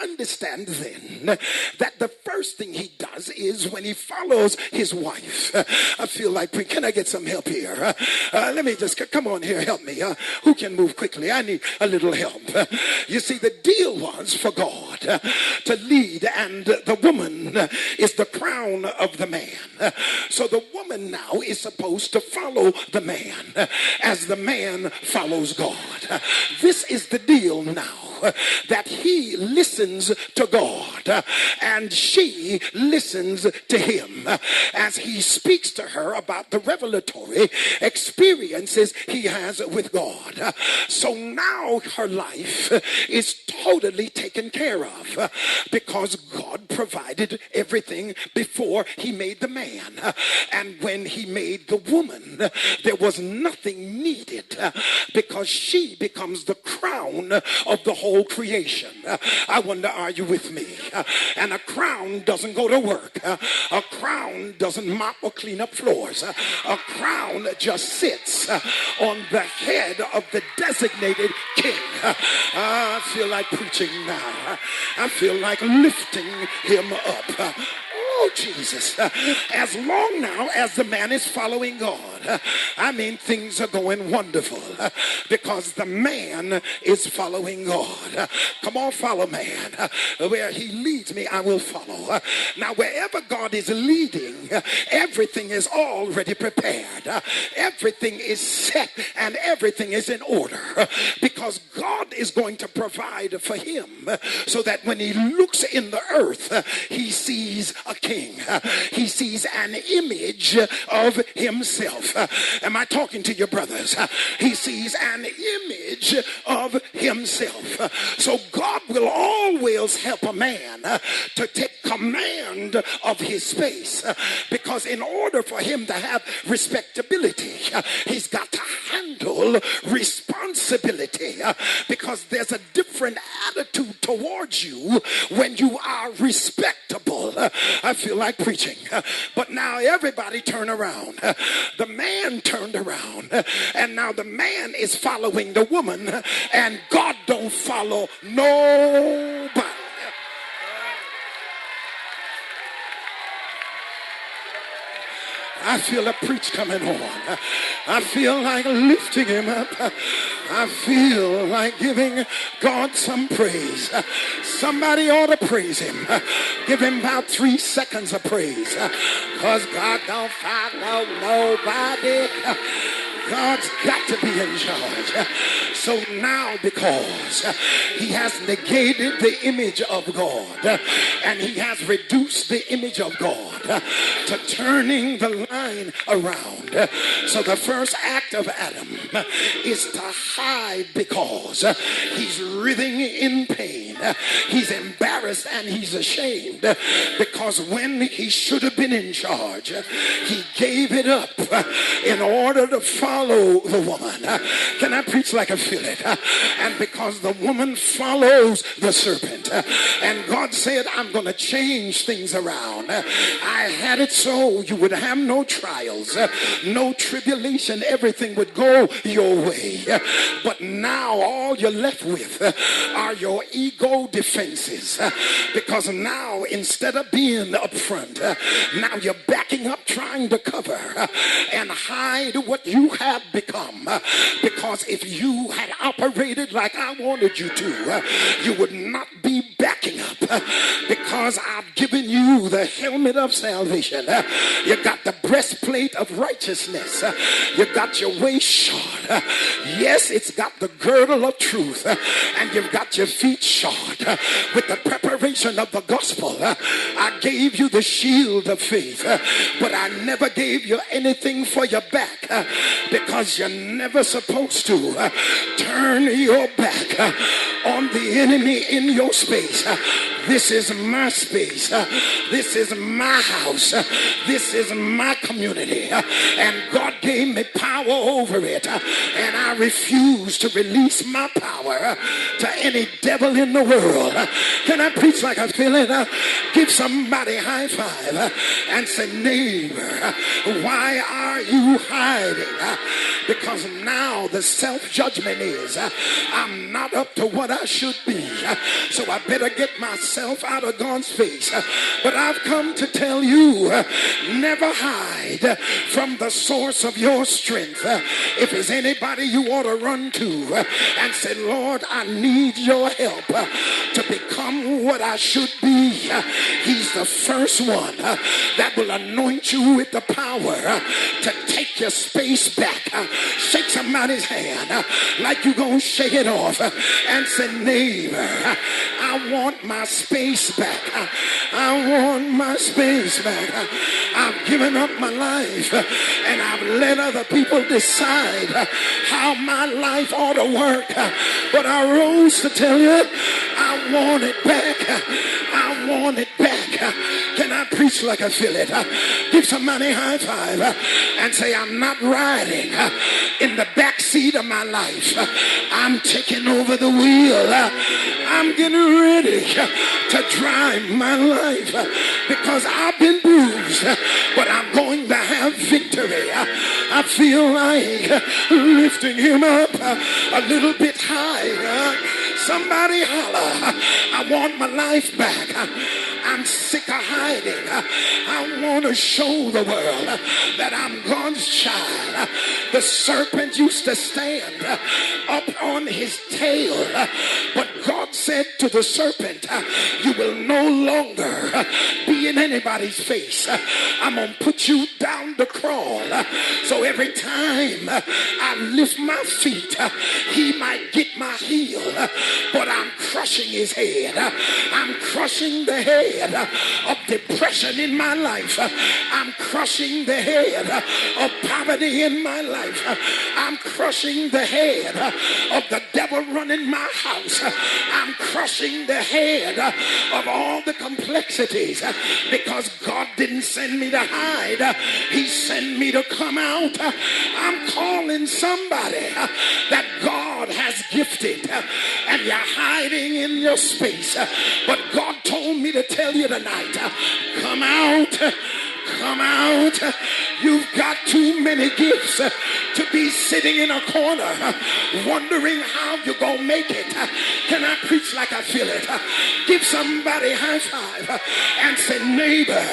understand then that the first thing he does is when he follows his wife. I feel like, can I get some help here? Let me just, come on here, help me. Who can move quickly? I need a little help. You see, the deal was for God to lead, and the woman is the crown of the man. So the woman now is supposed to follow the man as the man follows God. This is the deal now, that he listens to God and she listens to him as he speaks to her about the revelatory experiences he has with God. So now her life is totally taken care of because God provided everything before he made the man. And when he made the woman, there was nothing needed because she becomes the crown of the whole creation. I wonder, are you with me? And a crown doesn't go to work. A crown doesn't mop or clean up floors. A crown just sits on the head of the designated king. I feel like preaching now. I feel like lifting him up. Oh, Jesus. As long now as the man is following God, I mean, things are going wonderful because the man is following God. Come on, follow, man. Where he leads me, I will follow. Now, wherever God is leading, everything is already prepared. Everything is set and everything is in order because God is going to provide for him so that when he looks in the earth, he sees a king. He sees an image of himself. Am I talking to your brothers? He sees an image of himself. So God will always help a man to take command of his space because in order for him to have respectability, he's got to handle responsibility because there's a different attitude towards you when you are respectable. I feel like preaching. But now everybody turn around. The man turned around. And now the man is following the woman. And God don't follow nobody. I feel a preach coming on. I feel like lifting him up. I feel like giving God some praise. Somebody ought to praise him. Give him about 3 seconds of praise. Because God don't follow nobody. God's got to be in charge. So now because he has negated the image of God and he has reduced the image of God to turning the line around. So the first act of Adam is to hide because he's writhing in pain. He's embarrassed and he's ashamed because when he should have been in charge, he gave it up in order to follow the woman. Can I preach like I feel it? And because the woman follows the serpent, and God said, I'm going to change things around. I had it so you would have no trials, no tribulation. Everything would go your way. But now all you're left with are your ego defenses. Because now instead of being up front, now you're backing up trying to cover and hide what you have become. Because if you had operated like I wanted you to, you would not be backing up. Because I've given you the helmet of salvation. You got the breastplate of righteousness. You got your waist shod. Yes, it's got the girdle of truth. And you've got your feet shod with the preparation of the gospel. I gave you the shield of faith, but I never gave you anything for your back because you're never supposed to turn your back on the enemy in your space. This is my space. This is my house. This is my community. And God gave me power over it. And I refuse to release my power to any devil in the world. Can I preach like I feel it? Give somebody a high five and say, neighbor, why are you hiding? Because now the self-judgment is, I'm not up to what what I should be. So I better get myself out of God's face. But I've come to tell you, never hide from the source of your strength. If there's anybody you ought to run to and say, Lord, I need your help to become what I should be, he's the first one that will anoint you with the power to take your space back. Shake somebody's hand like you're going to shake it off and say, neighbor, I want my space back. I want my space back. I've given up my life and I've let other people decide how my life ought to work. But I rose to tell you, I want it back. I want it back. Can I preach like I feel it? Give somebody a high five and say, I'm not riding in the back seat of my life. I'm taking over the wheel. I'm getting ready to drive my life because I've been bruised, but I'm going to have victory. I feel like lifting him up a little bit higher. Somebody holler, I want my life back. I'm sick of hiding. I want to show the world that I'm God's child. The serpent used to stand up on his tail, but God said to the serpent, you will no longer be in anybody's face. I'm going to put you down to crawl. So every time I lift my feet, he might get my heel, but I'm crushing his head. I'm crushing the head of depression in my life. I'm crushing the head of poverty in my life. I'm crushing the head of the devil running my house. I'm crushing the head of all the complexities because God didn't send me to hide. He sent me to come out. I'm calling somebody that God has gifted and you're hiding in your space. But God told me to tell you tonight, come out. Come out. You've got too many gifts to be sitting in a corner wondering how you're going to make it. Can I preach like I feel it? Give somebody a high five and say, neighbor,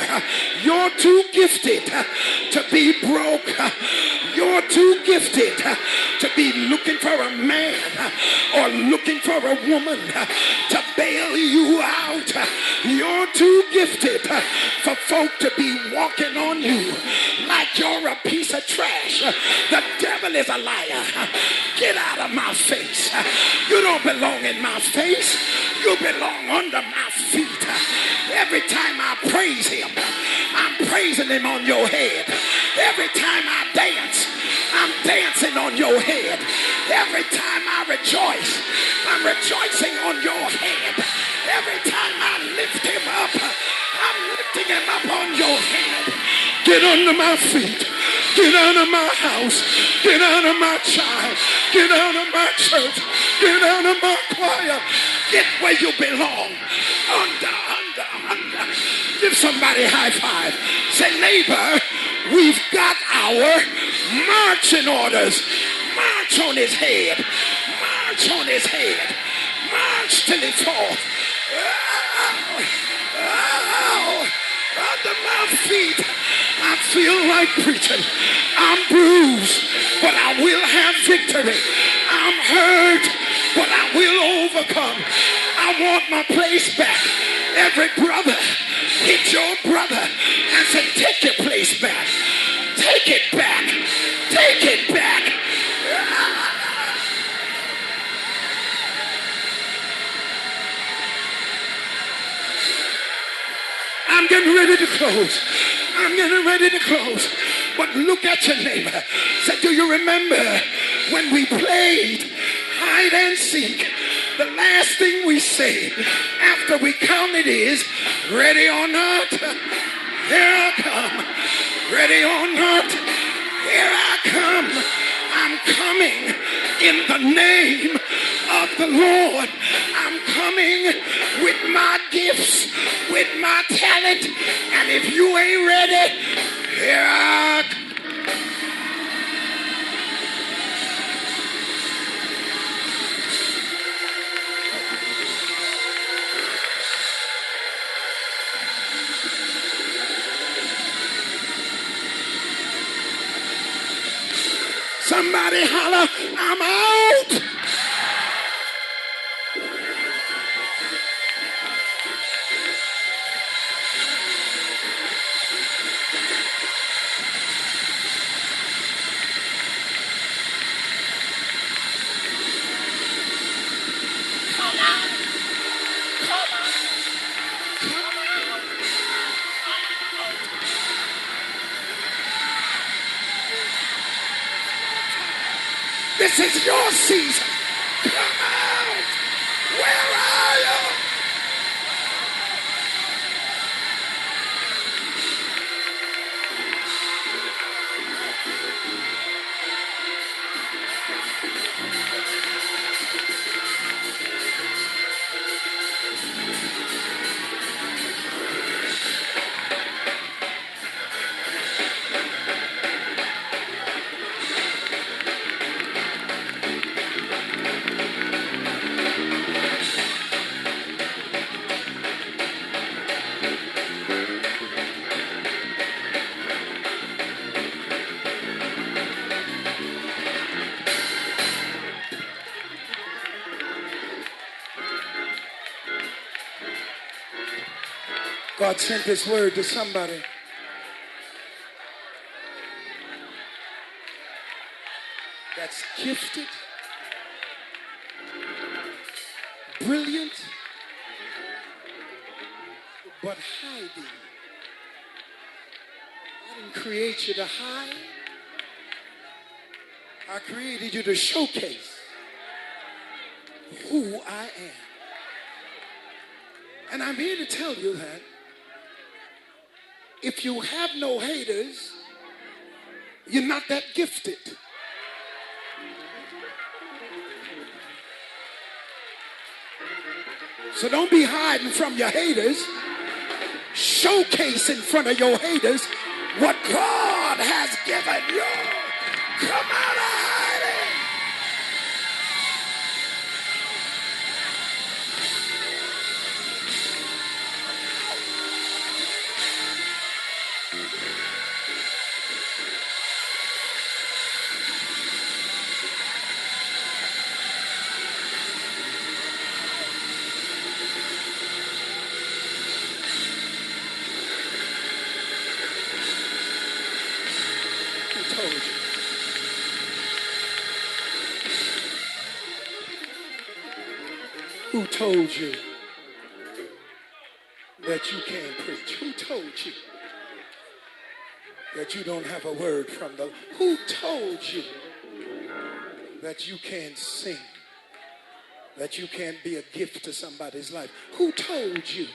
you're too gifted to be broke. You're too gifted to be looking for a man or looking for a woman to bail you out. You're too gifted for folk to be walking on you like you're a piece of trash. The devil is a liar. Get out of my face. You don't belong in my face. You belong under my feet. Every time I praise him, I'm praising him on your head. Every time I dance, I'm dancing on your head. Every time I rejoice, I'm rejoicing on your head. Every time I lift him up, I'm lifting him up on your head. Get under my feet. Get out of my house. Get out of my child. Get out of my church. Get out of my choir. Get where you belong. Under. Give somebody a high five. Say, neighbor, we've got our marching orders. March on his head. March on his head. March till he falls. Under my feet, I feel like preaching. I'm bruised, but I will have victory. I'm hurt, but I will overcome. I want my place back. Every brother, hit your brother and say, take your place back. Take it back. Take it back. I'm getting ready to close. I'm getting ready to close. But look at your neighbor. Say, do you remember when we played hide and seek? The last thing we said after we counted is, ready or not, here I come. Ready or not, here I come. I'm coming in the name of the Lord. I'm coming with my gifts, with my talent. And if you ain't ready, here I come. Somebody holler, I'm out. This is your season. Come out. Where are you? God sent this word to somebody. That's gifted, brilliant, but hiding. I didn't create you to hide. I created you to showcase who I am. And I'm here to tell you that if you have no haters, you're not that gifted. So don't be hiding from your haters. Showcase in front of your haters what God has given you. Come out of hiding. Who told you? Who told you that you can't preach? Who told you that you don't have a word from the Lord? Who told you that you can't sing? That you can't be a gift to somebody's life? Who told you